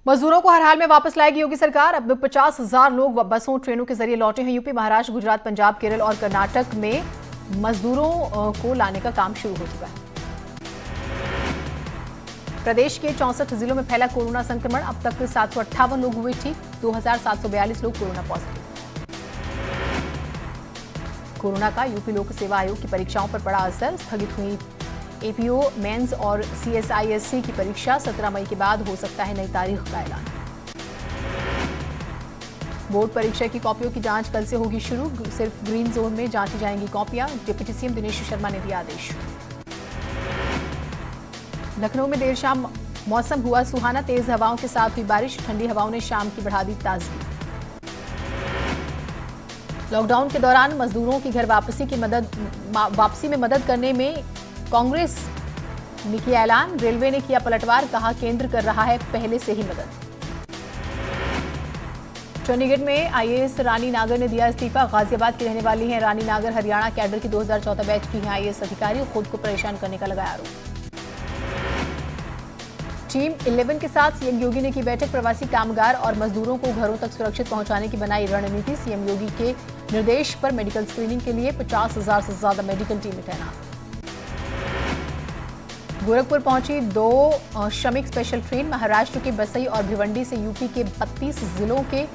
मजदूरों को हर हाल में वापस लाएगी योगी सरकार। अब 50,000 लोग बसों ट्रेनों के जरिए लौटे हैं। यूपी, महाराष्ट्र, गुजरात, पंजाब, केरल और कर्नाटक में मजदूरों को लाने का काम शुरू हो चुका है। प्रदेश के 64 जिलों में फैला कोरोना संक्रमण। अब तक 758 लोग हुए ठीक, 2742 लोग कोरोना पॉजिटिव। कोरोना का यूपी लोक सेवा आयोग की परीक्षाओं पर पड़ा असर। स्थगित हुई एपीओ, मेंस और सीएसआईएससी की परीक्षा। 17 मई के बाद हो सकता है नई तारीख का ऐलान। बोर्ड परीक्षा की कॉपियों की जांच कल से होगी शुरू। सिर्फ ग्रीन जोन में जांची जाएंगी कॉपियां। डिप्टी सीएम दिनेश शर्मा ने दिया आदेश। लखनऊ में देर शाम मौसम हुआ सुहाना। तेज हवाओं के साथ हुई बारिश। ठंडी हवाओं ने शाम की बढ़ा दी ताजगी। लॉकडाउन के दौरान मजदूरों की घर वापसी में मदद करने में कांग्रेस ने किया ऐलान। रेलवे ने किया पलटवार, कहा केंद्र कर रहा है पहले से ही मदद। चंडीगढ़ में आईएएस रानी नागर ने दिया इस्तीफा। गाजियाबाद की रहने वाली हैं रानी नागर। हरियाणा कैडर की 2014 बैच की हैं आईएएस अधिकारी। खुद को परेशान करने का लगाया आरोप। टीम 11 के साथ सीएम योगी ने की बैठक। प्रवासी कामगार और मजदूरों को घरों तक सुरक्षित पहुंचाने की बनाई रणनीति। सीएम योगी के निर्देश पर मेडिकल स्क्रीनिंग के लिए 50,000 से ज्यादा मेडिकल टीमें तैनात। गोरखपुर पहुंची 2 श्रमिक स्पेशल ट्रेन। महाराष्ट्र के बसई और भिवंडी से यूपी के 32 जिलों के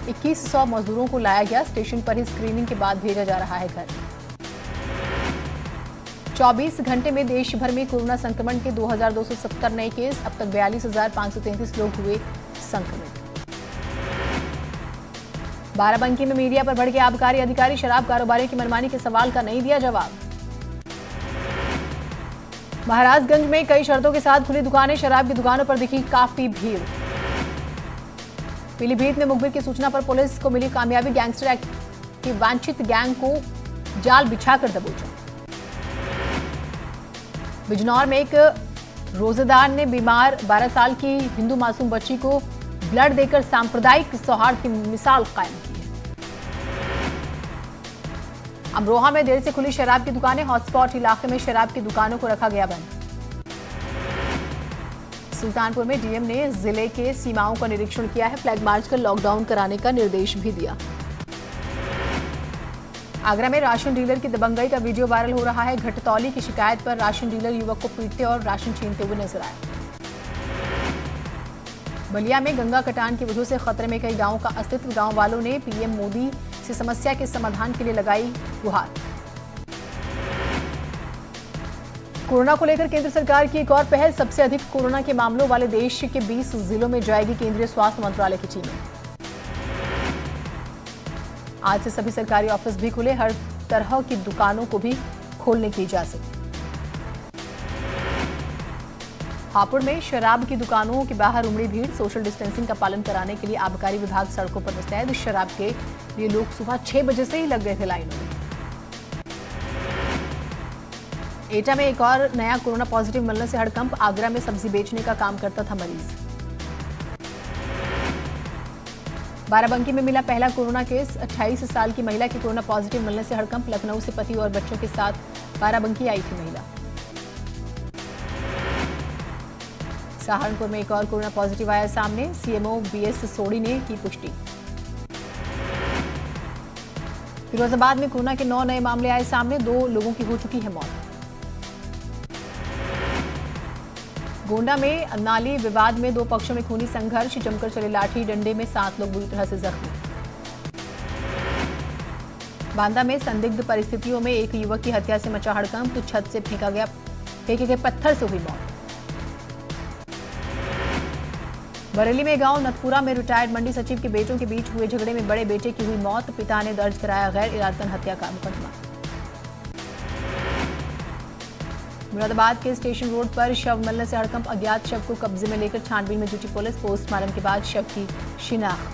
2100 मजदूरों को लाया गया। स्टेशन पर ही स्क्रीनिंग के बाद भेजा जा रहा है घर। 24 घंटे में देश भर में कोरोना संक्रमण के 2270 नए केस। अब तक 42,533 लोग हुए संक्रमित। बाराबंकी में मीडिया पर भड़के आबकारी अधिकारी। शराब कारोबारियों की मनमानी के सवाल का नहीं दिया जवाब। महाराजगंज में कई शर्तों के साथ खुली दुकानें। शराब की दुकानों पर दिखी काफी भीड़। पीलीभीत में मुखबिर की सूचना पर पुलिस को मिली कामयाबी। गैंगस्टर एक्ट की वांछित गैंग को जाल बिछाकर दबोचा। बिजनौर में एक रोजेदार ने बीमार 12 साल की हिंदू मासूम बच्ची को ब्लड देकर सांप्रदायिक सौहार्द की मिसाल कायम की है। अमरोहा में देर से खुली शराब की दुकानें। हॉटस्पॉट इलाके में शराब की दुकानों को रखा गया बंद। सुल्तानपुर में डीएम ने जिले के सीमाओं का निरीक्षण किया है। फ्लैग मार्च कर लॉकडाउन कराने का निर्देश भी दिया। आगरा में राशन डीलर की दबंगई का वीडियो वायरल हो रहा है। घटतौली की शिकायत पर राशन डीलर युवक को पीटते और राशन छीनते हुए नजर आए। बलिया में गंगा कटान की वजह से खतरे में कई गांवों का अस्तित्व। गांव वालों ने पीएम मोदी से समस्या के समाधान के लिए लगाई गुहार। कोरोना को लेकर केंद्र सरकार की एक और पहल। सबसे अधिक कोरोना के मामलों वाले देश के 20 जिलों में जाएगी केंद्रीय स्वास्थ्य मंत्रालय की टीमें। आज से सभी सरकारी ऑफिस भी खुले। हर तरह की दुकानों को भी खोलने की इजाजत। हापुड़ में शराब की दुकानों के बाहर उमड़ी भीड़। सोशल डिस्टेंसिंग का पालन कराने के लिए आबकारी विभाग सड़कों पर मुस्तैद। शराब के लिए लोग सुबह 6 बजे से ही लग गए थे लाइनों में। एटा में एक और नया कोरोना पॉजिटिव मिलने से हड़कंप। आगरा में सब्जी बेचने का काम करता था मरीज। बाराबंकी में मिला पहला कोरोना केस। 28 साल की महिला की कोरोना पॉजिटिव मिलने से हड़कंप। लखनऊ से पति और बच्चों के साथ बाराबंकी आई थी महिला। सहारनपुर में एक और कोरोना पॉजिटिव आया सामने। सीएमओ बीएस सोडी ने की पुष्टि। फिरोजाबाद में कोरोना के 9 नए मामले आए सामने। 2 लोगों की हो चुकी है मौत। गोंडा में नाली विवाद में 2 पक्षों में खूनी संघर्ष। जमकर चले लाठी डंडे में 7 लोग बुरी तरह से जख्मी। बांदा में संदिग्ध परिस्थितियों में एक युवक की हत्या से मचा हड़कंप। छत से फेंके गए पत्थर से हुई मौत। बरेली में गांव नथपुरा में रिटायर्ड मंडी सचिव के बेटों के बीच हुए झगड़े में बड़े बेटे की हुई मौत। पिता ने दर्ज कराया गैर इरादतन हत्या का मुकदमा। मुरादाबाद के स्टेशन रोड पर शव मिलने से हड़कंप। अज्ञात शव को कब्जे में लेकर छानबीन में जुटी पुलिस। पोस्टमार्टम के बाद शव की शिनाख्त।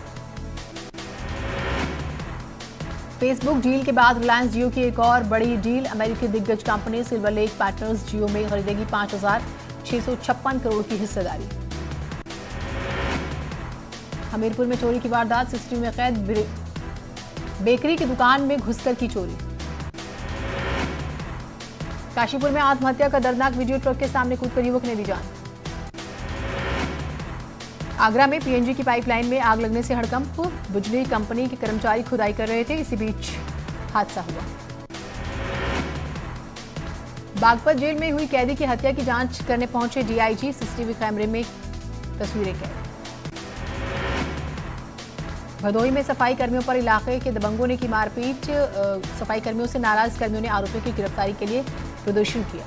फेसबुक डील के बाद रिलायंस जियो की एक और बड़ी डील। अमेरिकी दिग्गज कंपनी सिल्वर लेक पार्टनर्स जियो में खरीदेगी 5,656 करोड़ की हिस्सेदारी। हमीरपुर में चोरी की वारदात। सीसीटीवी में कैद। बेकरी की दुकान में घुसकर की चोरी। काशीपुर में आत्महत्या का दर्दनाक वीडियो। ट्रक के सामने कूदकर युवक ने दी जान। आगरा में पीएनजी की पाइपलाइन में आग लगने से हड़कंप। बिजली कंपनी के कर्मचारी खुदाई कर रहे थे, इसी बीच हादसा हुआ। बागपत जेल में हुई कैदी की हत्या की जांच करने पहुंचे डीआईजी। सीसीटीवी कैमरे में तस्वीरें कैद। भदोही में सफाई कर्मियों पर इलाके के दबंगों ने की मारपीट। सफाई कर्मियों से नाराज कर्मियों ने आरोपियों की गिरफ्तारी के लिए प्रदर्शन किया।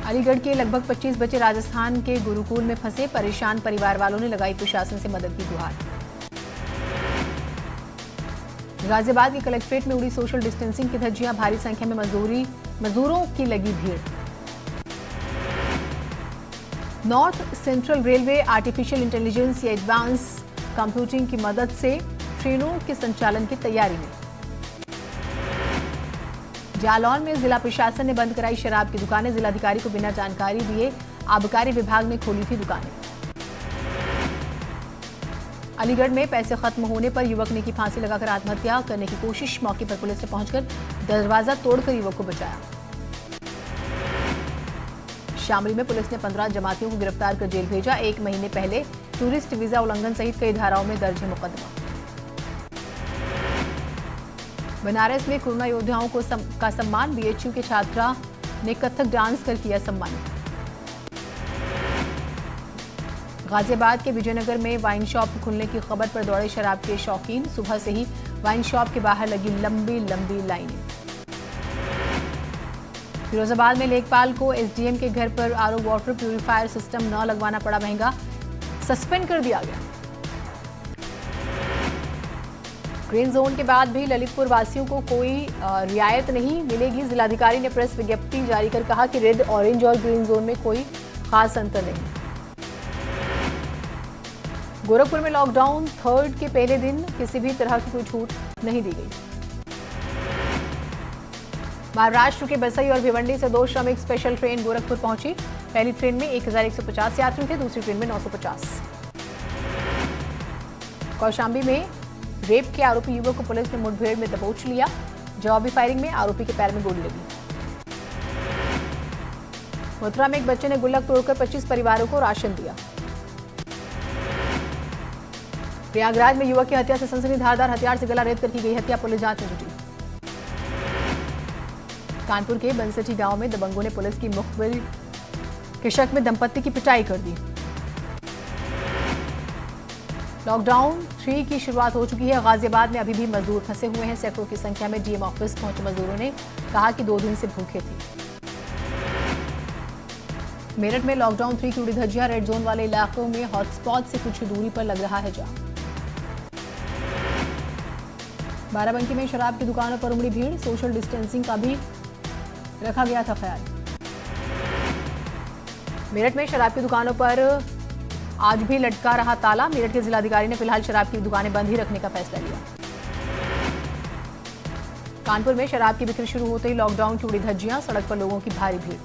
अलीगढ़ के लगभग 25 बच्चे राजस्थान के गुरुकुल में फंसे। परेशान परिवार वालों ने लगाई प्रशासन से मदद की गुहार। गाजियाबाद के कलेक्ट्रेट में उड़ी सोशल डिस्टेंसिंग की धज्जियां। भारी संख्या में मजदूरों की लगी भीड़। North central railway artificial intelligence या एडवांस कंप्यूटिंग की मदद से ट्रेनों के संचालन की तैयारी में। जालौन में जिला प्रशासन ने बंद कराई शराब की दुकानें। जिलाधिकारी को बिना जानकारी दिए आबकारी विभाग ने खोली थी दुकानें। अलीगढ़ में पैसे खत्म होने पर युवक ने की फांसी लगाकर आत्महत्या करने की कोशिश। मौके पर पुलिस ने पहुंचकर दरवाजा तोड़कर युवक को बचाया। शामली में पुलिस ने 15 जमातियों को गिरफ्तार कर जेल भेजा। 1 महीने पहले टूरिस्ट वीजा उल्लंघन सहित कई धाराओं में दर्ज है मुकदमा। बनारस में कोरोना योद्धाओं का सम्मान। बीएचयू के छात्रा ने कथक डांस कर किया सम्मानित। गाजियाबाद के विजयनगर में वाइन शॉप खुलने की खबर पर दौड़े शराब के शौकीन। सुबह से ही वाइन शॉप के बाहर लगी लंबी लंबी लाइनें। फिरोजाबाद में लेखपाल को एसडीएम के घर पर आरओ वाटर प्यूरिफायर सिस्टम न लगवाना पड़ा महंगा। सस्पेंड कर दिया गया। ग्रीन जोन के बाद भी ललितपुर वासियों को कोई रियायत नहीं मिलेगी। जिलाधिकारी ने प्रेस विज्ञप्ति जारी कर कहा कि रेड, ऑरेंज और ग्रीन जोन में कोई खास अंतर नहीं। गोरखपुर में लॉकडाउन 3rd के पहले दिन किसी भी तरह की कोई छूट नहीं दी गई। महाराष्ट्र के बसई और भिवंडी से 2 श्रमिक स्पेशल ट्रेन गोरखपुर पहुंची। पहली ट्रेन में 1150 यात्री थे, दूसरी ट्रेन में 950। कौशाम्बी में रेप के आरोपी युवक को पुलिस ने मुठभेड़ में दबोच लिया। जवाबी फायरिंग में आरोपी के पैर में गोली लगी। मथुरा में एक बच्चे ने गुल्लक तोड़कर 25 परिवारों को राशन दिया। प्रयागराज में युवक की हत्या से सनसनी। धारदार हथियार से गला रेत कर की गई हत्या। पुलिस जांच में जुटी। कानपुर के बनसठी गांव में दबंगों ने पुलिस की मुखबिर के शक में दंपत्ति की पिटाई कर दी। लॉकडाउन 3 की शुरुआत हो चुकी है। गाजियाबाद में अभी भी मजदूर फंसे हुए हैं। सैकड़ों की संख्या में डीएम ऑफिस पहुंचे मजदूरों ने कहा कि 2 दिन से भूखे थे। मेरठ में लॉकडाउन 3 की उड़ी धज्जियां। रेड जोन वाले इलाकों में हॉटस्पॉट से कुछ दूरी पर लग रहा है जाम। बाराबंकी में शराब की दुकानों पर उमड़ी भीड़। सोशल डिस्टेंसिंग का भी रखा गया था ख्याल। मेरठ में शराब की दुकानों पर आज भी लटका रहा ताला। मेरठ के जिलाधिकारी ने फिलहाल शराब की दुकानें बंद ही रखने का फैसला लिया। कानपुर में शराब की बिक्री शुरू होते ही लॉकडाउन की उड़ी धज्जियां। सड़क पर लोगों की भारी भीड़।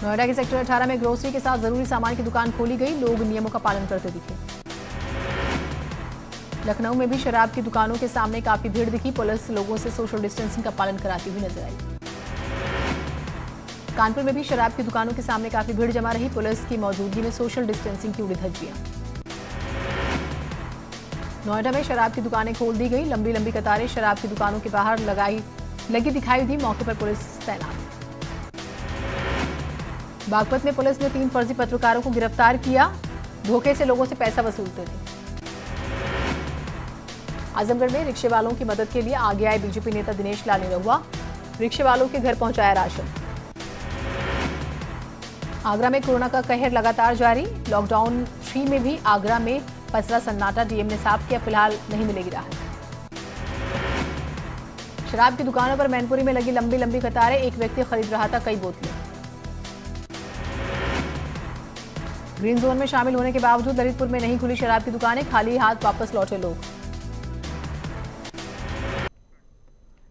नोएडा के सेक्टर 18 में ग्रोसरी के साथ जरूरी सामान की दुकान खोली गई। लोग नियमों का पालन करते दिखे। लखनऊ में भी शराब की दुकानों के सामने काफी भीड़ दिखी। पुलिस लोगों से सोशल डिस्टेंसिंग का पालन कराती हुई नजर आई। कानपुर में भी शराब की दुकानों के सामने काफी भीड़ जमा रही। पुलिस की मौजूदगी में सोशल डिस्टेंसिंग की उड़ी धज्जियां। नोएडा में शराब की दुकानें खोल दी गई। लंबी लंबी कतारें शराब की दुकानों के बाहर लगी दिखाई दी। मौके पर पुलिस तैनात। बागपत में पुलिस ने 3 फर्जी पत्रकारों को गिरफ्तार किया। धोखे से लोगों से पैसा वसूलते थे। आजमगढ़ में रिक्शे वालों की मदद के लिए आगे आए बीजेपी नेता दिनेश लाल निरहुआ। रिक्शे वालों के घर पहुंचाया राशन। आगरा में कोरोना का कहर लगातार जारी। लॉकडाउन 3 में भी आगरा में पसरा सन्नाटा। डीएम ने साफ किया, फिलहाल नहीं मिलेगी राहत। शराब की दुकानों पर मैनपुरी में लगी लंबी लंबी कतारें। एक व्यक्ति खरीद रहा था कई बोतलें। ग्रीन जोन में शामिल होने के बावजूद ललितपुर में नहीं खुली शराब की दुकानें। खाली हाथ वापस लौटे लोग।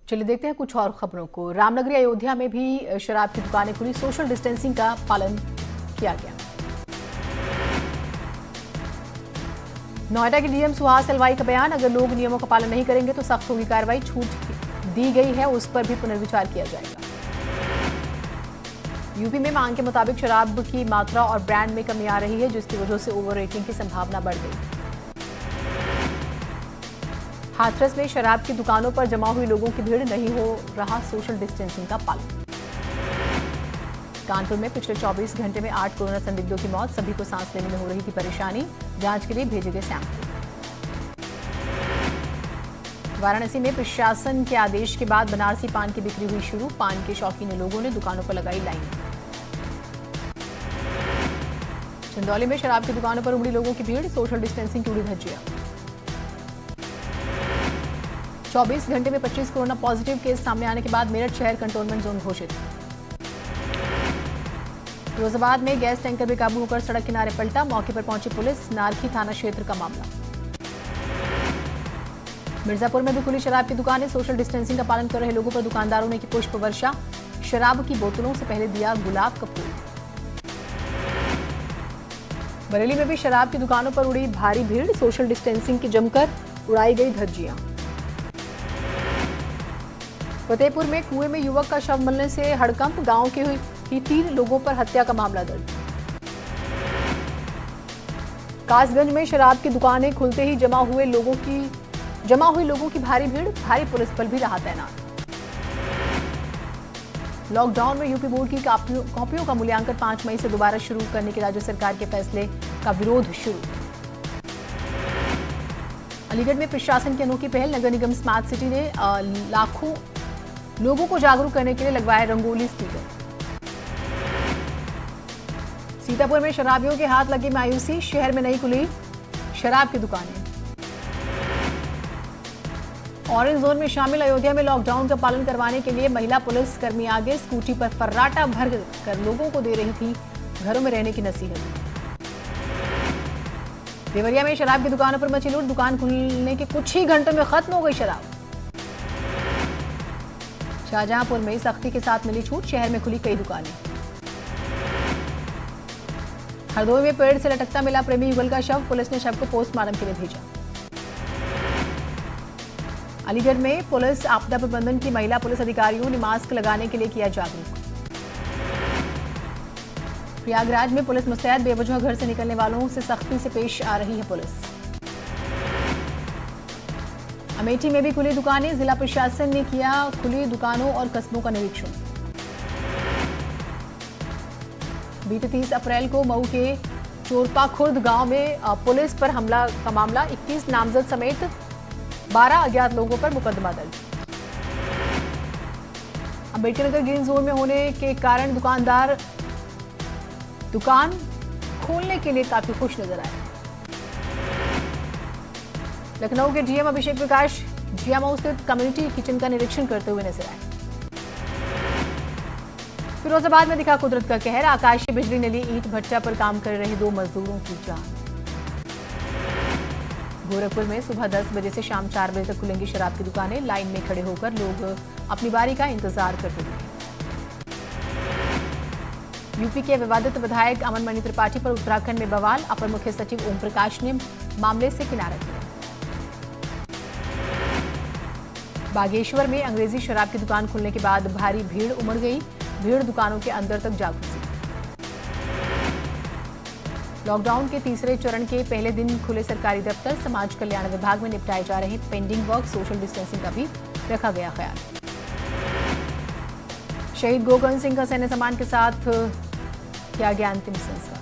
चलिए देखते हैं कुछ और खबरों को। रामनगरी अयोध्या में भी शराब की दुकानें खुली। सोशल डिस्टेंसिंग का पालन किया गया। नोएडा के डीएम सुहास एलवाई का बयान, अगर लोग नियमों का पालन नहीं करेंगे तो सख्त होगी कार्रवाई। छूट दी गई है उस पर भी पुनर्विचार किया जाएगा। यूपी में मांग के मुताबिक शराब की मात्रा और ब्रांड में कमी आ रही है, जिसकी वजह से ओवर रेटिंग की संभावना बढ़ गई। हाथरस में शराब की दुकानों पर जमा हुई लोगों की भीड़, नहीं हो रहा सोशल डिस्टेंसिंग का पालन। कानपुर में पिछले 24 घंटे में 8 कोरोना संदिग्धों की मौत, सभी को सांस लेने में हो रही थी परेशानी, जांच के लिए भेजे गए सैंपल। वाराणसी में प्रशासन के आदेश के बाद बनारसी पान की बिक्री हुई शुरू, पान के शौकीन लोगों ने दुकानों पर लगाई लाइन। चंदौली में शराब की दुकानों पर उमड़ी लोगों की भीड़, सोशल डिस्टेंसिंग की उड़ी धज्जियां। 24 घंटे में 25 कोरोना पॉजिटिव केस सामने आने के बाद मेरठ शहर कंटोनमेंट जोन घोषित। फिरोजाबाद में गैस टैंकर बेकाबू होकर सड़क किनारे पलटा, मौके पर पहुंची पुलिस, नारखी थाना क्षेत्र का मामला। मिर्जापुर में भी खुली शराब की दुकानें, सोशल डिस्टेंसिंग का पालन कर रहे लोगों पर दुकानदारों ने की पुष्प वर्षा, शराब की बोतलों से पहले दिया गुलाब का फूल। बरेली में भी शराब की दुकानों पर उड़ी भारी भीड़, सोशल डिस्टेंसिंग की जमकर उड़ाई गई धज्जियां। फतेहपुर में कुएं में युवक का शव मिलने से हड़कंप, गांव के ही 3 लोगों पर हत्या का मामला दर्ज। कासगंज में शराब की दुकानें खुलते ही जमा हुई लोगों की भारी भीड़, भारी पुलिस बल भी रहा तैनात। लॉकडाउन में यूपी बोर्ड की कॉपियों का मूल्यांकन 5 मई से दोबारा शुरू करने के राज्य सरकार के फैसले का विरोध शुरू। अलीगढ़ में प्रशासन की अनोखी पहल, नगर निगम स्मार्ट सिटी ने लाखों लोगों को जागरूक करने के लिए लगवाए रंगोली स्टिकर। सीतापुर में शराबियों के हाथ लगी मायूसी, शहर में नहीं खुली शराब की दुकानें। ऑरेंज जोन में शामिल अयोध्या में लॉकडाउन का पालन करवाने के लिए महिला पुलिस कर्मी आगे, स्कूटी पर फर्राटा भर कर लोगों को दे रही थी घरों में रहने की नसीहत। देवरिया में शराब की दुकानों पर मची लूट, दुकान खुलने के कुछ ही घंटों में खत्म हो गई शराब। शाहजहांपुर में सख्ती के साथ मिली छूट, शहर में खुली कई दुकानें। हरदोई में पेड़ से लटकता मिला प्रेमी युगल का शव, पुलिस ने शव को पोस्टमार्टम के लिए भेजा। अलीगढ़ में पुलिस आपदा प्रबंधन की महिला पुलिस अधिकारियों ने मास्क लगाने के लिए किया जागरूक। प्रयागराज में पुलिस मुस्तैद, बेवजह घर से निकलने वालों से सख्ती से पेश आ रही है पुलिस। अमेठी में भी खुली दुकानें, जिला प्रशासन ने किया खुली दुकानों और कस्बों का निरीक्षण। बीते 30 अप्रैल को मऊ के चोरपा खुर्द गांव में पुलिस पर हमला का मामला, 21 नामजद समेत 12 अज्ञात लोगों पर मुकदमा दर्ज। अम्बेडकर ग्रीन जोन में होने के कारण दुकानदार दुकान खोलने के लिए काफी खुश नजर आए। लखनऊ के डीएम अभिषेक प्रकाश जियामऊ स्थित कम्युनिटी किचन का निरीक्षण करते हुए नजर आए। फिरोजाबाद में दिखा कुदरत का कहर, आकाशीय बिजली ने ली ईंट भट्टा पर काम कर रहे 2 मजदूरों की जान। गोरखपुर में सुबह 10 बजे से शाम 4 बजे तक खुलेंगी शराब की दुकानें, लाइन में खड़े होकर लोग अपनी बारी का इंतजार करते दिखे। यूपी के विवादित विधायक अमन मणि त्रिपाठी पर उत्तराखंड में बवाल, अपर मुख्य सचिव ओम प्रकाश ने मामले से किनारा किया। बागेश्वर में अंग्रेजी शराब की दुकान खुलने के बाद भारी भीड़ उमड़ गई, भीड़ दुकानों के अंदर तक जा घुसी। लॉकडाउन के तीसरे चरण के पहले दिन खुले सरकारी दफ्तर, समाज कल्याण विभाग में निपटाए जा रहे पेंडिंग वर्क, सोशल डिस्टेंसिंग का भी रखा गया ख्याल। शहीद गोकर्ण सिंह का सैन्य सम्मान के साथ किया गया अंतिम संस्कार।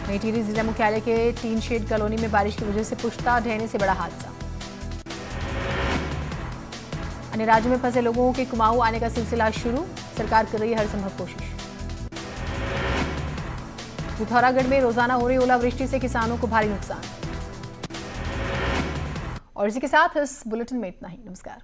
नई टिहरी जिला मुख्यालय के टीन शेड कॉलोनी में बारिश की वजह से पुश्ता ढहने से बड़ा हादसा। अन्य राज्यों में फंसे लोगों के कुमाऊं आने का सिलसिला शुरू, सरकार कर रही है हर संभव कोशिश। पिथौरागढ़ में रोजाना हो रही ओलावृष्टि से किसानों को भारी नुकसान। और इसी के साथ इस बुलेटिन में इतना ही। नमस्कार।